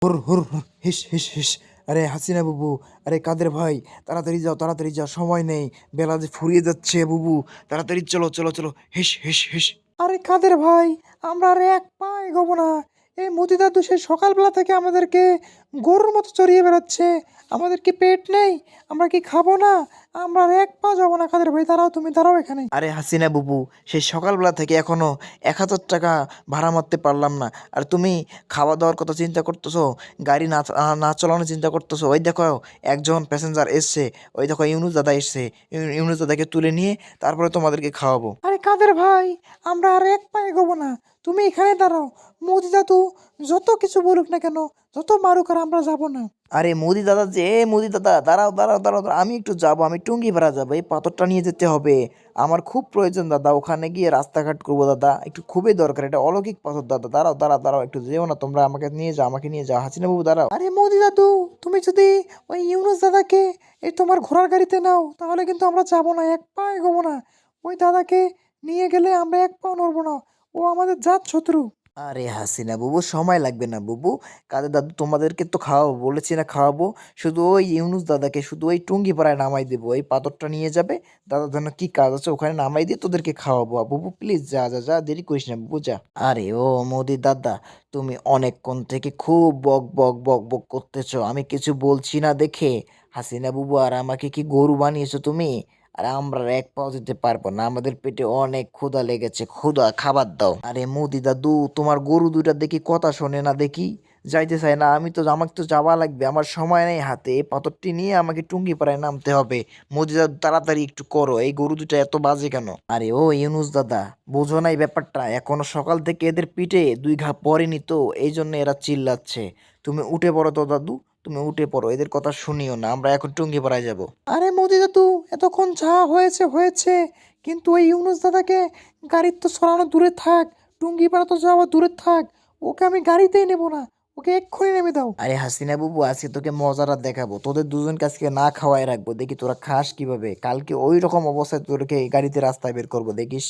হুর হুর হুর, হিস হিস হিস। আরে হাসিনা বুবু, আরে কাদের ভাই, তাড়াতাড়ি যাও, সময় নেই। বেলা যে ফুরিয়ে যাচ্ছে বুবু, তাড়াতাড়ি চলো চলো চলো, হিস হিস হিস। আরে কাদের ভাই, আমরা আর এক পা এগোবো না। এই মোদি দাদু সে সকালবেলা থেকে আমাদেরকে গরুর মতো চড়িয়ে বেড়াচ্ছে। আমাদের কি পেট নেই? আমরা কি খাবো না? আমরা আর এক পা যাবো না। কাদের ভাই দাঁড়াও, তুমি দাঁড়াও এখানে। আরে হাসিনা বুবু, সেই সকালবেলা থেকে এখনো 1,000 টাকা ভাড়া মারতে পারলাম না। আর তুমি খাওয়া দাওয়ার কথা চিন্তা করতেছো, গাড়ি না চালানোর চিন্তা করতেছো। ওই দেখো একজন প্যাসেঞ্জার এসছে, ওই দেখো ইউনুস দাদা এসছে। ইউনুস দাদাকে তুলে নিয়ে তারপরে তোমাদেরকে খাওয়াবো। আরে কাদের ভাই, আমরা আর এক পা এগোবো না। তুমি এখানে দাঁড়াও। মোদি দাদু যত কিছু বলুক না কেন, যত মারুক, আর আমরা যাবো না। আরে মোদি দাদা যে, মোদি দাদা দাঁড়াও দাঁড়াও দাঁড়াও দাঁড়াও, আমি একটু যাবো, আমি টুঙ্গিপাড়া যাবো, এই পাথরটা নিয়ে যেতে হবে। আমার খুব প্রয়োজন দাদা, ওখানে গিয়ে রাস্তাঘাট করবো দাদা, একটু খুবই দরকার, এটা অলৌকিক পাথর দাদা। দাঁড়াও দাঁড়াও দাঁড়াও, একটু যেও না তোমরা, আমাকে নিয়ে যাও। হাসিনা বাবু দাঁড়াও। আরে মোদি দাদু, তুমি যদি ওই ইউনুস দাদাকে এই তোমার ঘোড়ার গাড়িতে নাও, তাহলে কিন্তু আমরা যাবো না, এক পা এগোবো না। ওই দাদাকে নিয়ে গেলে আমরা এক পাও নড়বো না। ও আমাদের জাত শত্রু। আরে হাসিনা বুবু, সময় লাগবে না বুবু। কাদের দাদু তোমাদেরকে তো খাওয়াবো, বলেছি না খাওয়াবো। শুধু ওই ইউনুস দাদাকে শুধু ওই টুঙ্গিপাড়ায় নামাই দেবো, এই পাথরটা নিয়ে যাবে। দাদার জন্য কি কাজ আছে ওখানে নামাই দিয়ে তোদেরকে খাওয়াবো। বুবু প্লিজ যা যা যা, দেরি করিস না বুবু, যা। আরে ও মোদি দাদা, তুমি অনেকক্ষণ থেকে খুব বক বক বক বক করতেছো, আমি কিছু বলছি না দেখে। হাসিনা বুবু, আর আমাকে কি গরু বানিয়েছো তুমি? আর আমরা আর এক পাও দিতে পারবো না, আমাদের পেটে অনেক ক্ষুধা লেগেছে, ক্ষুধা, খাবার দাও। আরে মোদি দাদু, তোমার গরু দুইটা দেখি কথা শোনে না দেখি, যাইতে চায় না। আমাকে তো যাওয়া লাগবে, আমার সময় নেই হাতে, এই পাথরটি নিয়ে আমাকে টুঙ্গিপাড়ায় নামতে হবে। মোদি দাদু তাড়াতাড়ি একটু করো, এই গরু দুটা এত বাজে কেন? আরে ও ইউনুস দাদা, বোঝো না এই ব্যাপারটা, এখনো সকাল থেকে এদের পিঠে 2 ঘা পড়েনি তো, এই জন্য এরা চিল্লাচ্ছে। তুমি উঠে পড়ো তো দাদু, তুমি উঠে পড়ো, এদের কথা শুনিও না, আমরা এখন টুঙ্গিপাড়ায় যাব। আরে মোদি দাদু, এতক্ষণ যা হয়েছে হয়েছে, কিন্তু ওই ইউনুস দাদাকে গাড়ির তো সরানো দূরে থাক, টুঙ্গিপাড়া তো যাওয়া দূরে থাক, ওকে আমি গাড়িতেই নেবো না, ওকে এক্ষুনি নেমে দাও। আরে হাসিনা বুবু, আজকে তোকে মজাটা দেখাবো, তোদের দুজনকে আজকে না খাওয়াই রাখবো, দেখি তোরা খাস কিভাবে। কালকে ওই রকম অবস্থায় তোদেরকে গাড়িতে রাস্তায় বের করবো, দেখিস।